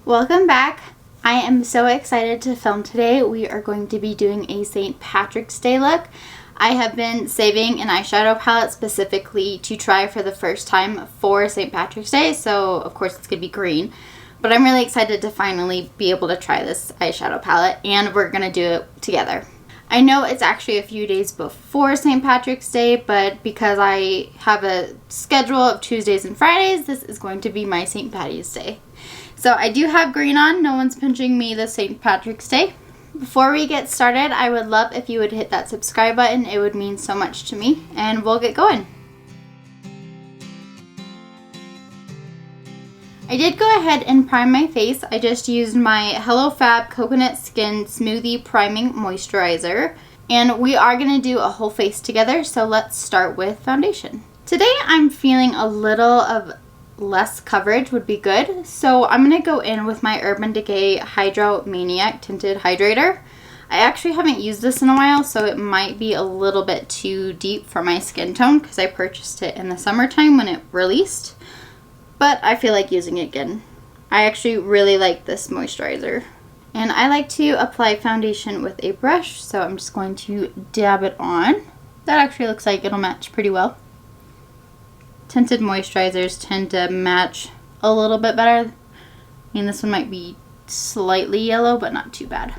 Welcome back. I am so excited to film today. We are going to be doing a St. Patrick's Day look. I have been saving an eyeshadow palette specifically to try for the first time for St. Patrick's Day, so of course it's going to be green. But I'm really excited to finally be able to try this eyeshadow palette, and we're going to do it together. I know it's actually a few days before St. Patrick's Day, but because I have a schedule of Tuesdays and Fridays, this is going to be my St. Patty's Day. So I do have green on. No one's pinching me this St. Patrick's Day. Before we get started, I would love if you would hit that subscribe button. It would mean so much to me, and we'll get going. I did go ahead and prime my face. I just used my Hello Fab Coconut Skin Smoothie Priming Moisturizer. And we are going to do a whole face together, so let's start with foundation. Today I'm feeling a little of less coverage would be good. So I'm going to go in with my Urban Decay Hydromaniac Tinted Hydrator. I actually haven't used this in a while, so it might be a little bit too deep for my skin tone because I purchased it in the summertime when it released. But I feel like using it again. I actually really like this moisturizer. And I like to apply foundation with a brush, so I'm just going to dab it on. That actually looks like it'll match pretty well. Tinted moisturizers tend to match a little bit better. I mean, this one might be slightly yellow, but not too bad.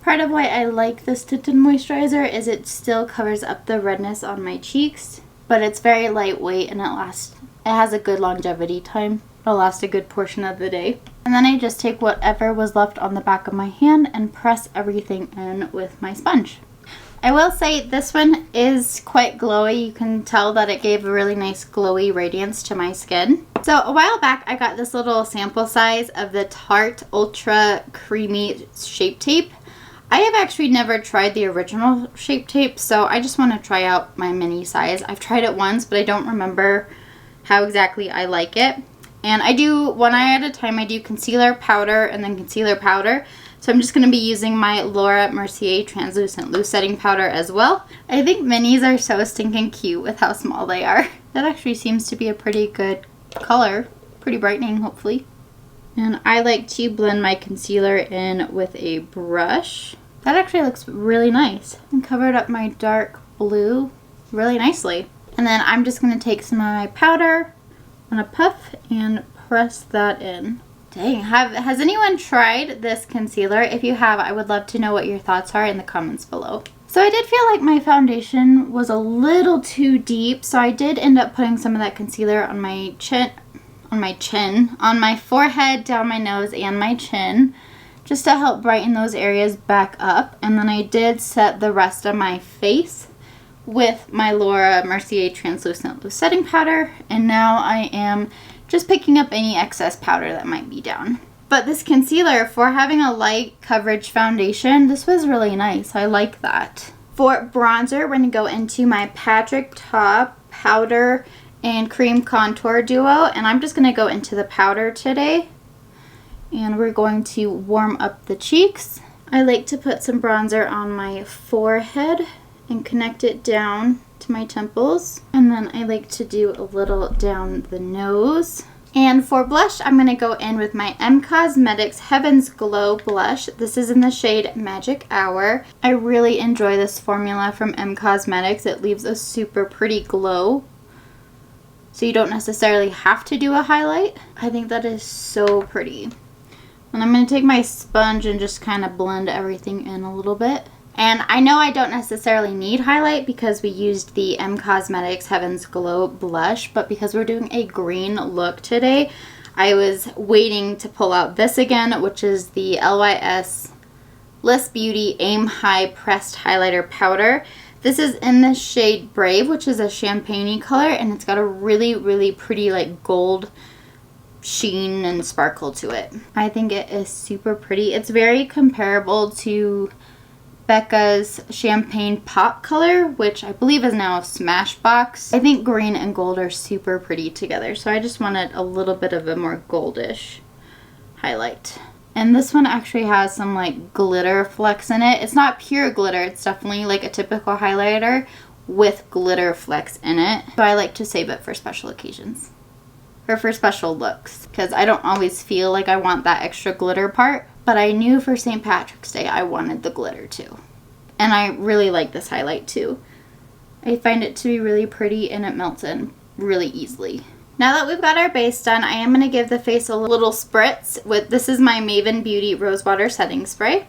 Part of why I like this tinted moisturizer is it still covers up the redness on my cheeks, but it's very lightweight and it has a good longevity time. It'll last a good portion of the day. And then I just take whatever was left on the back of my hand and press everything in with my sponge. I will say this one is quite glowy. You can tell that it gave a really nice glowy radiance to my skin. So a while back I got this little sample size of the Tarte Ultra Creamy Shape Tape. I have actually never tried the original Shape Tape, so I just want to try out my mini size. I've tried it once, but I don't remember how exactly I like it. And I do, one eye at a time, I do concealer, powder, and then concealer, powder. So I'm just going to be using my Laura Mercier Translucent Loose Setting Powder as well. I think minis are so stinking cute with how small they are. That actually seems to be a pretty good color. Pretty brightening, hopefully. And I like to blend my concealer in with a brush. That actually looks really nice. And covered up my dark blue really nicely. And then I'm just going to take some of my powder on a puff and press that in. Dang, has anyone tried this concealer? If you have, I would love to know what your thoughts are in the comments below. So I did feel like my foundation was a little too deep, so I did end up putting some of that concealer on my chin, on my forehead, down my nose, and my chin, just to help brighten those areas back up. And then I did set the rest of my face with my Laura Mercier Translucent Loose Setting Powder, and now I am just picking up any excess powder that might be down. But this concealer, for having a light coverage foundation, this was really nice. I like that. For bronzer, we're going to go into my Patrick Ta Powder and Cream Contour Duo, and I'm just going to go into the powder today. And we're going to warm up the cheeks. I like to put some bronzer on my forehead and connect it down to my temples. And then I like to do a little down the nose. And for blush, I'm going to go in with my Cosmetics Heaven's Glow blush. This is in the shade Magic Hour. I really enjoy this formula from Cosmetics. It leaves a super pretty glow, so you don't necessarily have to do a highlight. I think that is so pretty. And I'm going to take my sponge and just kind of blend everything in a little bit. And I know I don't necessarily need highlight because we used the Cosmetics Heaven's Glow blush, but because we're doing a green look today, I was waiting to pull out this again, which is the LYS Bliss Beauty Aim High Pressed Highlighter Powder. This is in the shade Brave, which is a champagne-y color, and it's got a really, really pretty like gold sheen and sparkle to it. I think it is super pretty. It's very comparable to Becca's Champagne Pop color, which I believe is now a Smashbox. I think green and gold are super pretty together, so I just wanted a little bit of a more goldish highlight. And this one actually has some like glitter flecks in it. It's not pure glitter, it's definitely like a typical highlighter with glitter flecks in it. So I like to save it for special occasions. or for special looks, because I don't always feel like I want that extra glitter part, but I knew for St. Patrick's Day I wanted the glitter too. And I really like this highlight too. I find it to be really pretty and it melts in really easily. Now that we've got our base done, I am going to give the face a little spritz with, this is my Maven Beauty Rose Water Setting Spray.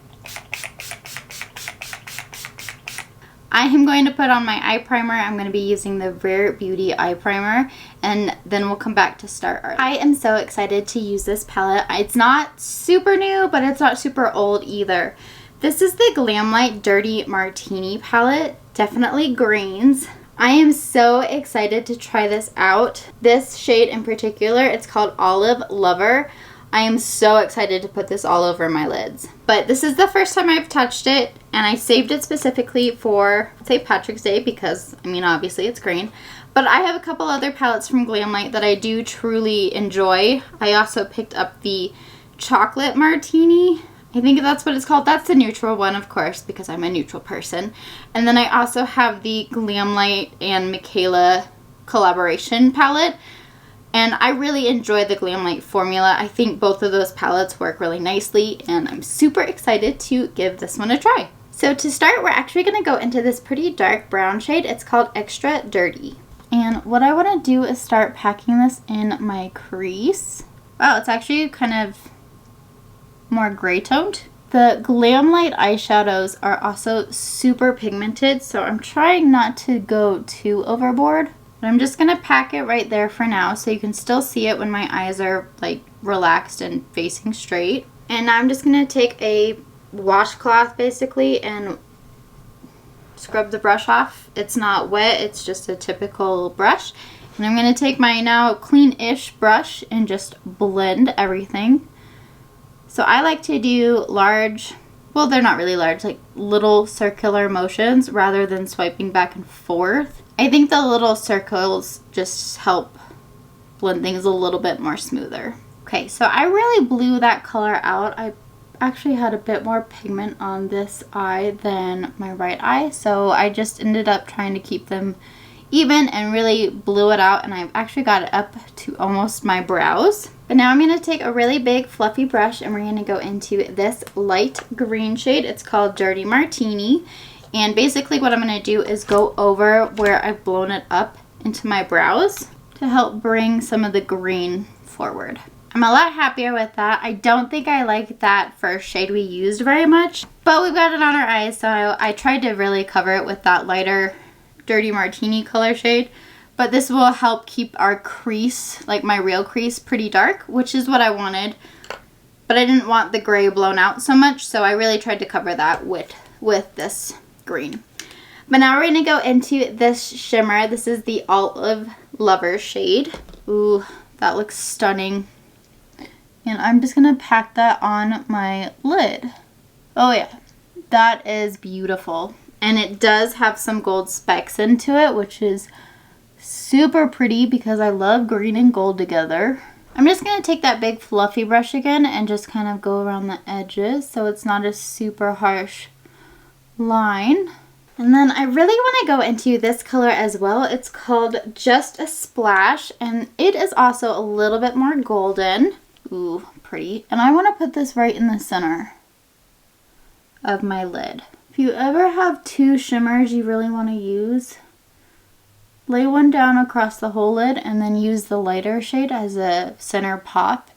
I am going to put on my eye primer. I'm going to be using the Rare Beauty eye primer, and then we'll come back to start our. I am so excited to use this palette. It's not super new, but it's not super old either. This is the Glamlite Dirty Martini palette, definitely greens. I am so excited to try this out. This shade in particular, it's called Olive Lover. I am so excited to put this all over my lids. But this is the first time I've touched it, and I saved it specifically for St. Patrick's Day because, I mean, obviously it's green. But I have a couple other palettes from Glamlite that I do truly enjoy. I also picked up the Chocolate Martini. I think that's what it's called. That's the neutral one, of course, because I'm a neutral person. And then I also have the Glamlite and Michaela collaboration palette. And I really enjoy the Glamlite formula. I think both of those palettes work really nicely, and I'm super excited to give this one a try. So to start, we're actually going to go into this pretty dark brown shade. It's called Extra Dirty. And what I want to do is start packing this in my crease. Wow, it's actually kind of more gray toned. The Glamlite eyeshadows are also super pigmented, so I'm trying not to go too overboard. But I'm just going to pack it right there for now so you can still see it when my eyes are like relaxed and facing straight. And now I'm just going to take a washcloth basically and scrub the brush off. It's not wet, it's just a typical brush. And I'm going to take my now clean-ish brush and just blend everything. So I like to do large, well, they're not really large, like little circular motions rather than swiping back and forth. I think the little circles just help blend things a little bit more smoother. Okay, so I really blew that color out. I actually had a bit more pigment on this eye than my right eye, so I just ended up trying to keep them even and really blew it out, and I've actually got it up to almost my brows. But now I'm going to take a really big fluffy brush and we're going to go into this light green shade. It's called Dirty Martini. And basically what I'm going to do is go over where I've blown it up into my brows to help bring some of the green forward. I'm a lot happier with that. I don't think I like that first shade we used very much, but we've got it on our eyes, so I tried to really cover it with that lighter Dirty Martini color shade. But this will help keep our crease, like my real crease, pretty dark, which is what I wanted. But I didn't want the gray blown out so much, so I really tried to cover that with this green. But now we're going to go into this shimmer. This is the Olive Lover shade. Ooh, that looks stunning. And I'm just going to pack that on my lid. Oh yeah, that is beautiful. And it does have some gold specks into it, which is super pretty because I love green and gold together. I'm just going to take that big fluffy brush again and just kind of go around the edges so it's not a super harsh line. And then I really want to go into this color as well. It's called Just a Splash, and it is also a little bit more golden. Ooh, pretty. And I want to put this right in the center of my lid. If you ever have two shimmers you really want to use, lay one down across the whole lid and then use the lighter shade as a center pop,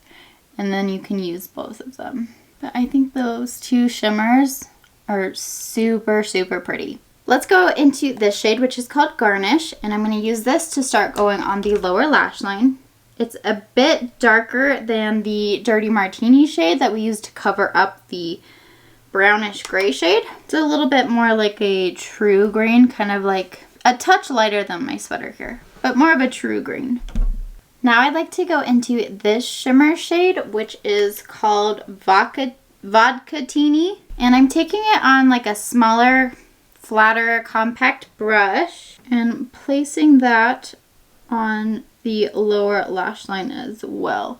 and then you can use both of them. But I think those two shimmers are super, super pretty. Let's go into this shade, which is called Garnish, and I'm going to use this to start going on the lower lash line. It's a bit darker than the Dirty Martini shade that we used to cover up the brownish gray shade. It's a little bit more like a true green, kind of like a touch lighter than my sweater here, but more of a true green. Now I'd like to go into this shimmer shade, which is called Vodka-tini, and I'm taking it on like a smaller, flatter, compact brush and placing that on the lower lash line as well.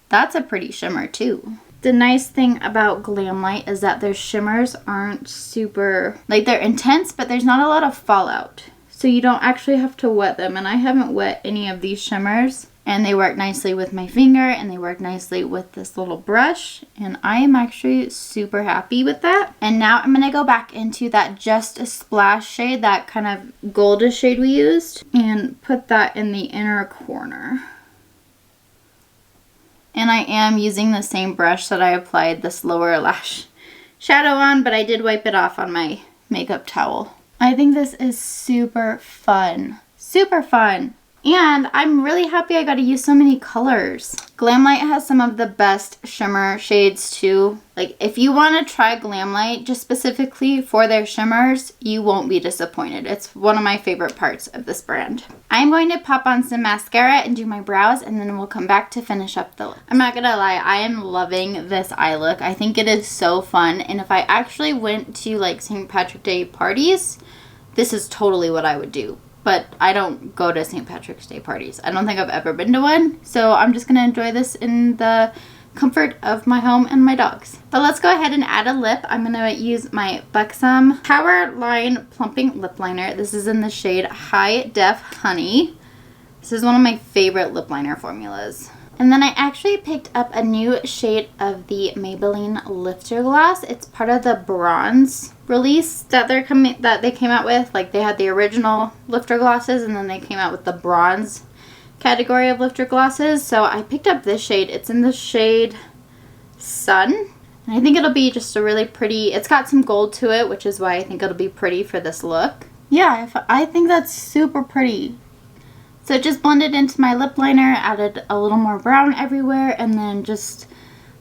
That's a pretty shimmer too. The nice thing about Glamlite is that their shimmers aren't super, like they're intense, but there's not a lot of fallout. So you don't actually have to wet them, and I haven't wet any of these shimmers. And they work nicely with my finger, and they work nicely with this little brush. And I am actually super happy with that. And now I'm going to go back into that Just a Splash shade, that kind of goldish shade we used, and put that in the inner corner. And I am using the same brush that I applied this lower lash shadow on, but I did wipe it off on my makeup towel. I think this is super fun. Super fun. And I'm really happy I got to use so many colors. Glamlite has some of the best shimmer shades too. Like, if you want to try Glamlite just specifically for their shimmers, you won't be disappointed. It's one of my favorite parts of this brand. I'm going to pop on some mascara and do my brows, and then we'll come back to finish up the lip. I'm not gonna lie, I am loving this eye look. I think it is so fun, and if I actually went to like St. Patrick's Day parties, this is totally what I would do. But I don't go to St. Patrick's Day parties. I don't think I've ever been to one. So I'm just going to enjoy this in the comfort of my home and my dogs. But let's go ahead and add a lip. I'm going to use my Buxom Powerline Plumping Lip Liner. This is in the shade High Def Honey. This is one of my favorite lip liner formulas. And then I actually picked up a new shade of the Maybelline Lifter Gloss. It's part of the bronze release that they came out with. Like, they had the original lifter glosses, and then they came out with the bronze category of lifter glosses. So I picked up this shade. It's in the shade Sun. And I think it'll be just a really pretty, it's got some gold to it, which is why I think it'll be pretty for this look. Yeah, I think that's super pretty. So just blended into my lip liner, added a little more brown everywhere, and then just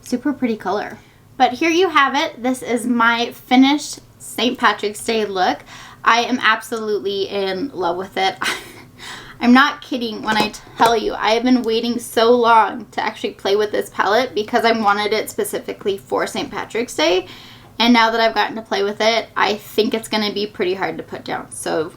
super pretty color. But here you have it. This is my finished St. Patrick's Day look. I am absolutely in love with it. I'm not kidding when I tell you I have been waiting so long to actually play with this palette because I wanted it specifically for St. Patrick's Day. And now that I've gotten to play with it, I think it's going to be pretty hard to put down. So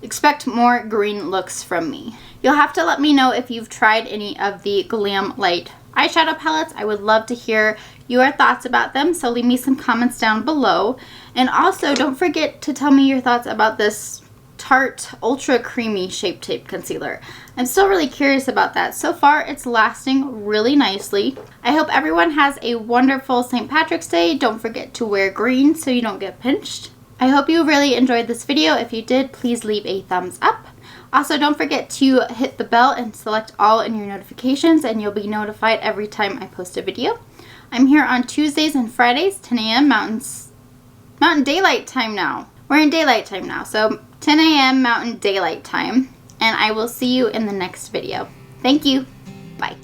expect more green looks from me. You'll have to let me know if you've tried any of the Glamlite eyeshadow palettes. I would love to hear your thoughts about them, so leave me some comments down below. And also, don't forget to tell me your thoughts about this Tarte Ultra Creamy Shape Tape Concealer. I'm still really curious about that. So far, it's lasting really nicely. I hope everyone has a wonderful St. Patrick's Day. Don't forget to wear green so you don't get pinched. I hope you really enjoyed this video. If you did, please leave a thumbs up. Also, don't forget to hit the bell and select all in your notifications, and you'll be notified every time I post a video. I'm here on Tuesdays and Fridays, 10 a.m. Mountain Daylight Time now. We're in daylight time now, so 10 a.m. Mountain Daylight Time. And I will see you in the next video. Thank you. Bye.